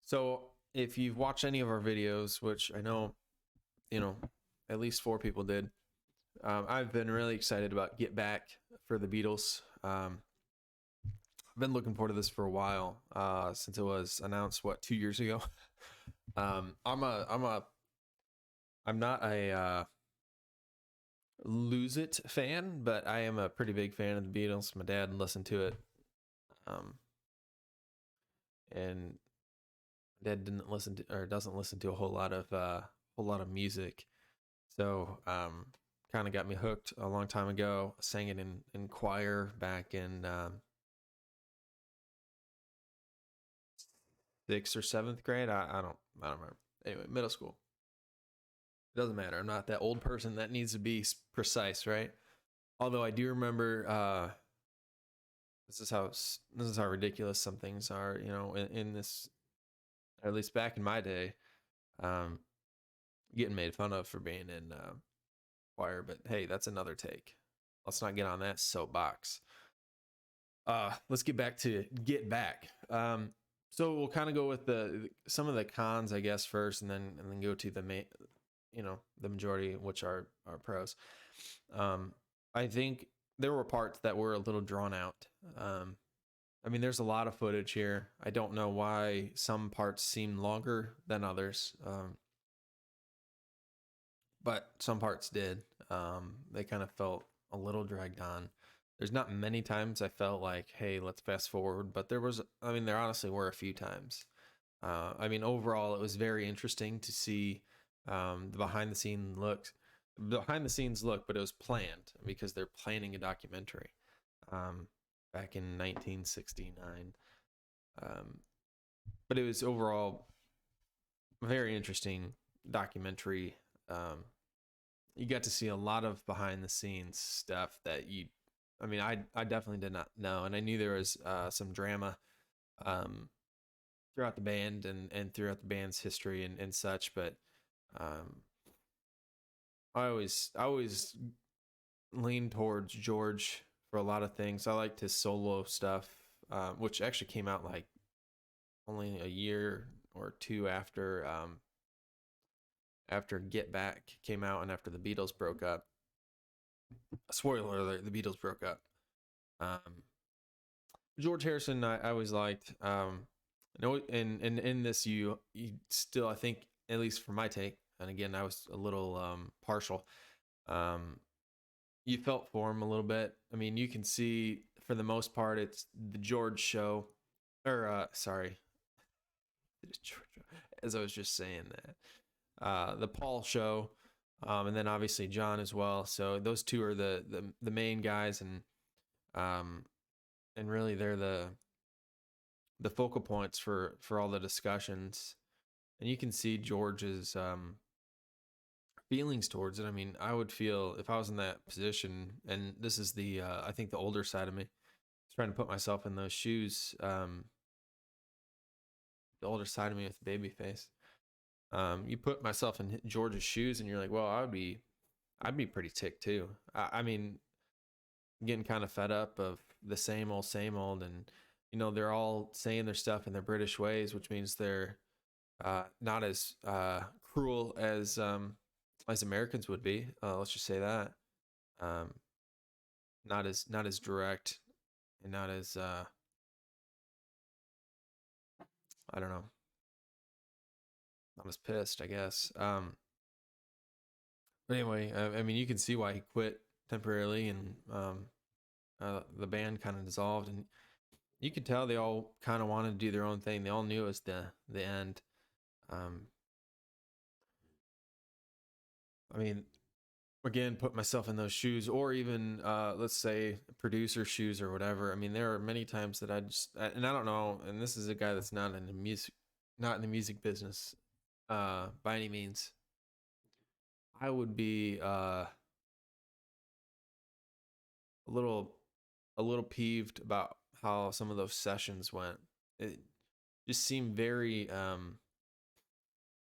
So if you've watched any of our videos, which I know, you know, at least 4 people did, I've been really excited about Get Back for the Beatles. I've been looking forward to this for a while, since it was announced, 2 years ago. I'm not a Lose It fan, but I am a pretty big fan of the Beatles. My dad listened to it, um, and my dad didn't listen to or doesn't listen to a whole lot of music. So kind of got me hooked a long time ago. I sang it in choir back in 6th or 7th grade. I don't remember. Anyway, middle school. It doesn't matter. I'm not that old person that needs to be precise, right? Although I do remember, this is how ridiculous some things are. In this, or at least back in my day, um, getting made fun of for being in choir. But hey, that's another take. Let's not get on that soapbox. Let's get back to Get Back. So we'll kind of go with some of the cons, I guess, first, and then go to the main, the majority, which are pros. I think there were parts that were a little drawn out. I mean, there's a lot of footage here. I don't know why some parts seem longer than others, but some parts did. They kind of felt a little dragged on. There's not many times I felt like, hey, let's fast forward, but there honestly were a few times. I mean, overall, it was very interesting to see the behind the scenes look, but it was planned because they're planning a documentary back in 1969. But it was overall a very interesting documentary. You got to see a lot of behind the scenes stuff that I definitely did not know. And I knew there was some drama throughout the band and throughout the band's history and such. But I always lean towards George for a lot of things. I liked his solo stuff, which actually came out like only a year or two after Get Back came out and after the Beatles broke up. Spoiler alert: the Beatles broke up. George Harrison, I always liked. In this, you still, I think, at least for my take, and again, I was a little partial. You felt for him a little bit. I mean, you can see for the most part, it's the George show, or sorry, as I was just saying that, the Paul show, and then obviously John as well. So those two are the main guys, and really they're the focal points for all the discussions. And you can see George's feelings towards it. I mean, I would feel if I was in that position, and this is I think the older side of me, trying to put myself in those shoes. The older side of me with baby face. You put myself in George's shoes, and you're like, well, I'd be pretty ticked too. I mean, getting kind of fed up of the same old, and they're all saying their stuff in their British ways, which means they're not as cruel as Americans would be. Let's just say that. Not as direct, and not as I don't know, not as pissed, I guess. But anyway, I mean, you can see why he quit temporarily, and the band kind of dissolved, and you could tell they all kind of wanted to do their own thing. They all knew it was the end. I mean, again, put myself in those shoes, or even let's say producer shoes or whatever. I mean, there are many times that and I don't know, and this is a guy that's not in the music business by any means. I would be a little peeved about how some of those sessions went. It just seemed very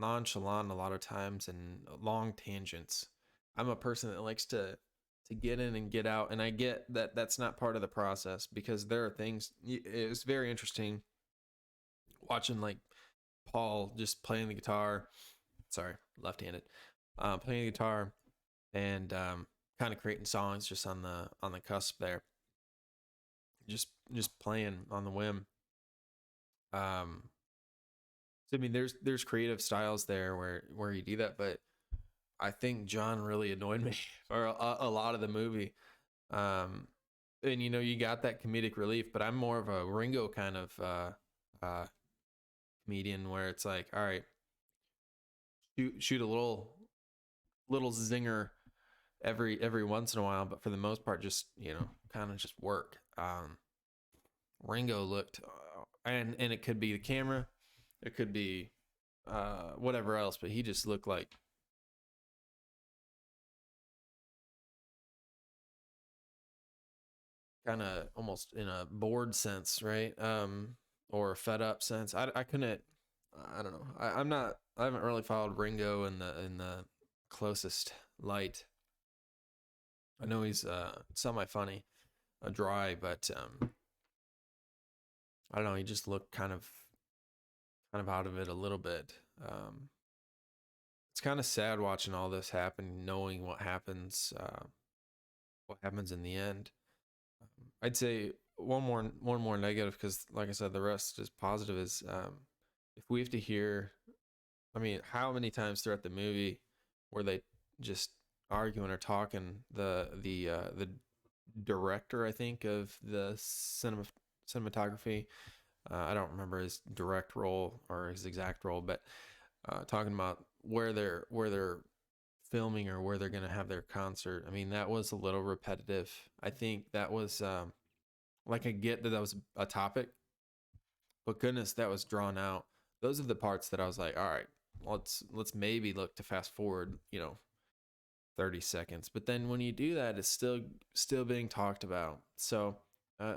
nonchalant a lot of times, and long tangents. I'm a person that likes to get in and get out, and I get that that's not part of the process, because there are things. It was very interesting watching like Paul just playing the guitar. Sorry, left-handed. Playing the guitar and kind of creating songs just on the cusp there. Just playing on the whim. Um, so I mean, there's creative styles there where you do that, but I think John really annoyed me for a lot of the movie. Um, and you got that comedic relief, but I'm more of a Ringo kind of uh, comedian where it's like, all right, shoot a little zinger every once in a while, but for the most part, just kind of just work. Ringo looked, and it could be the camera, it could be whatever else, but he just looked like kind of almost in a bored sense, right? Or a fed up sense. I couldn't. I don't know. I'm not. I haven't really followed Ringo in the closest light. I know he's semi funny, dry, but I don't know. He just looked kind of out of it a little bit. It's kind of sad watching all this happen, knowing what happens in the end. I'd say one more negative because, like I said, the rest is positive. Is if we have to hear, I mean, how many times throughout the movie were they just arguing or talking? The director, I think, of the cinematography. I don't remember his direct role or his exact role, but talking about where they're filming or where they're going to have their concert. I mean, that was a little repetitive. I think that was like I get that was a topic, but goodness, that was drawn out. Those are the parts that I was like, all right, let's maybe look to fast forward, 30 seconds. But then when you do that, it's still being talked about. So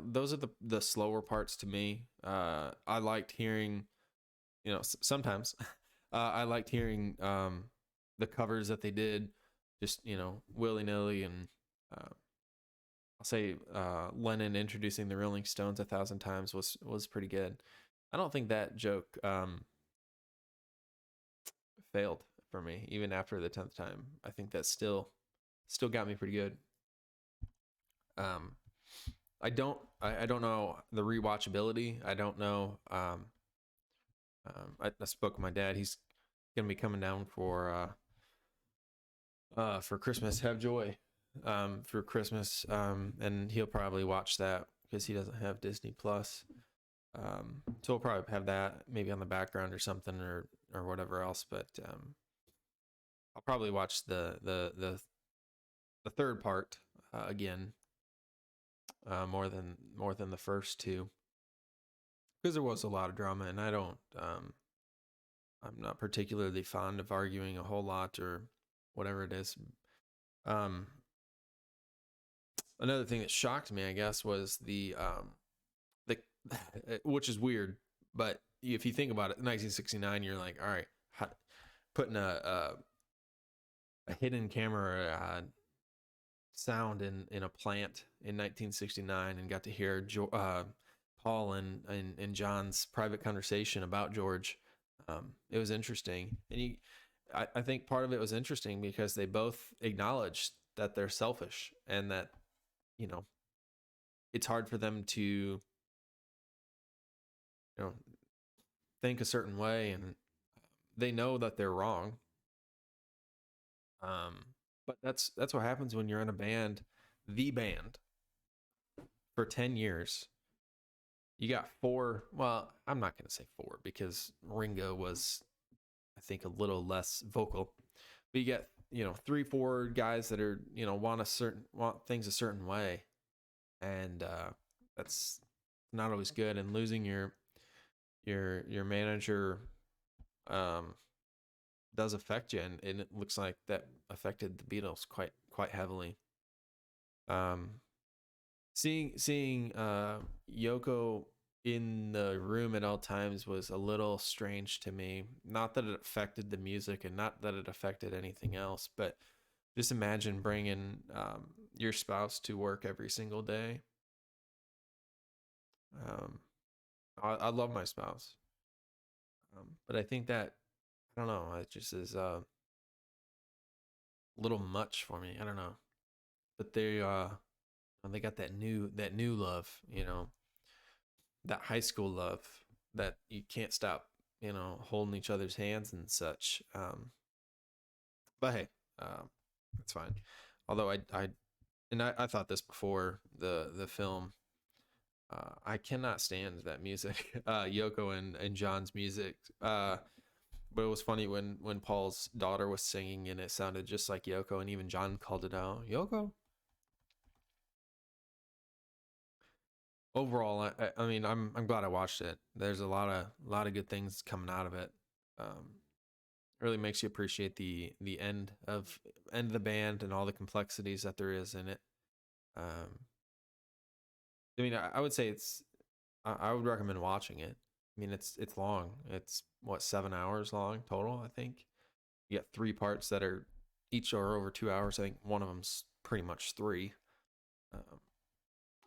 those are the slower parts to me. I liked hearing, sometimes I liked hearing the covers that they did, just willy nilly, and I'll say Lennon introducing the Rolling Stones 1,000 times was pretty good. I don't think that joke failed for me even after the 10th time. I think that still got me pretty good. Um, I don't know the rewatchability. I don't know. I spoke with my dad. He's gonna be coming down for Christmas. Have joy for Christmas. And he'll probably watch that because he doesn't have Disney Plus. So we'll probably have that maybe on the background or something or whatever else. But I'll probably watch the third part again more than the first two because there was a lot of drama, and I'm not particularly fond of arguing a whole lot or whatever it is. Um, Another thing that shocked me, I guess, was the which is weird, but if you think about it, 1969, you're like, all right, putting a hidden camera sound in a plant in 1969 and got to hear Paul and John's private conversation about George. It was interesting, and I think part of it was interesting because they both acknowledged that they're selfish and that you know it's hard for them to know think a certain way, and they know that they're wrong. But that's what happens when you're in a band, the band, for 10 years. You got four, well, I'm not going to say four because Ringo was, I think, a little less vocal. But you got, three, four guys that are, want things a certain way. And that's not always good. And losing your manager um does affect you, and it looks like that affected the Beatles quite heavily. Um seeing Yoko in the room at all times was a little strange to me. Not that it affected the music and not that it affected anything else, but just imagine bringing your spouse to work every single day. um I love my spouse. But I think that I don't know. It just is a little much for me. I don't know. But they got that new love. That high school love that you can't stop. Holding each other's hands and such. But hey, it's fine. Although I thought this before the film. I cannot stand that music, Yoko and John's music. But it was funny when Paul's daughter was singing and it sounded just like Yoko, and even John called it out, Yoko. Overall, I mean, I'm glad I watched it. There's a lot of good things coming out of it. Really makes you appreciate the end of the band and all the complexities that there is in it. Um, I mean, I would say I would recommend watching it. I mean, it's long. It's what, 7 hours long total, I think. You got three parts that are each are over 2 hours. I think one of them's pretty much three. Um,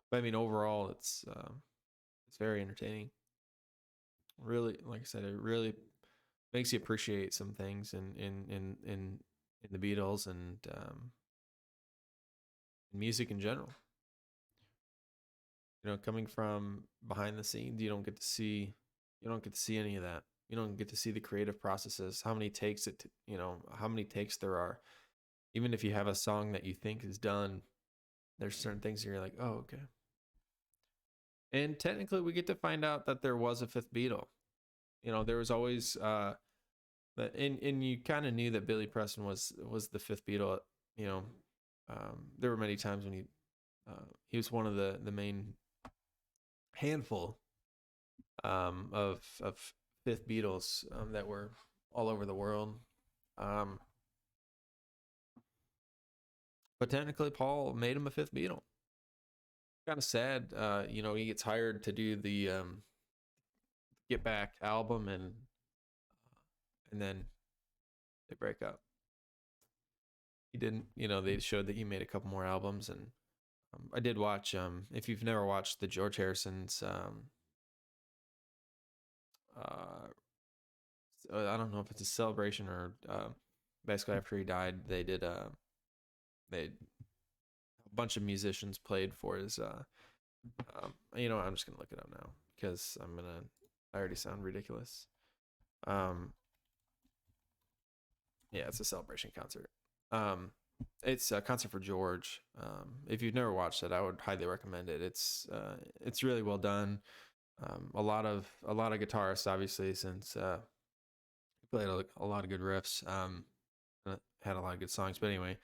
but I mean, overall, it's very entertaining. Really, like I said, it really makes you appreciate some things in the Beatles and music in general. Coming from behind the scenes, you don't get to see any of that. You don't get to see the creative processes, how many takes there are. Even if you have a song that you think is done, there's certain things you're like, oh, okay. And technically, we get to find out that there was a fifth Beatle. There was always and you kind of knew that Billy Preston was the fifth Beatle. You know, there were many times when he was one of the main handful of fifth Beatles that were all over the world. Um, but technically, Paul made him a fifth Beatle. Kind of sad. He gets hired to do the Get Back album, and then they break up. He didn't. They showed that he made a couple more albums, and I did watch. If you've never watched the George Harrison's, I don't know if it's a celebration or basically after he died, they a bunch of musicians played for his. I'm just gonna look it up now because I already sound ridiculous. Um, yeah, it's a celebration concert. It's a concert for George. If you've never watched it, I would highly recommend it. It's really well done. A lot of guitarists, obviously, since he played a lot of good riffs. Had a lot of good songs, but anyway,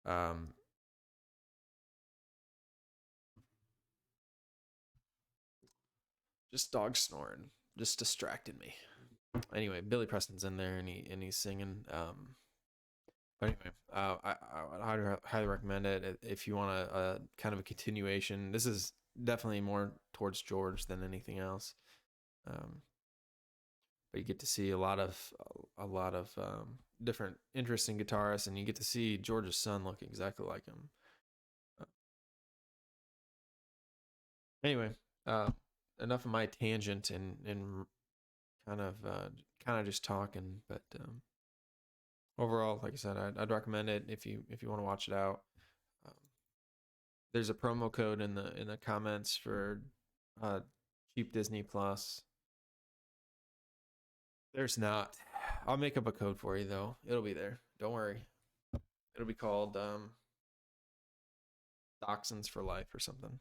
um, just dog snoring, just distracted me. Anyway, Billy Preston's in there and he's singing. But anyway, I would highly recommend it if you want a kind of a continuation. This is definitely more towards George than anything else. Um, but you get to see a lot of different interesting guitarists, and you get to see George's son look exactly like him. Uh, anyway, uh, enough of my tangent and kind of just talking, but overall, like I said, I'd recommend it if you want to watch it out. Um, there's a promo code in the comments for uh, cheap Disney Plus. There's not. I'll make up a code for you though. It'll be there. Don't worry. It'll be called Dachshunds for Life or something.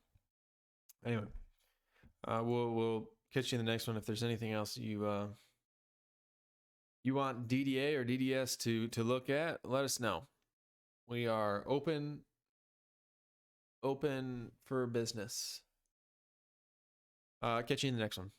Anyway, we'll catch you in the next one. If there's anything else you want DDA or DDS to look at, let us know. We are open for business. Catch you in the next one.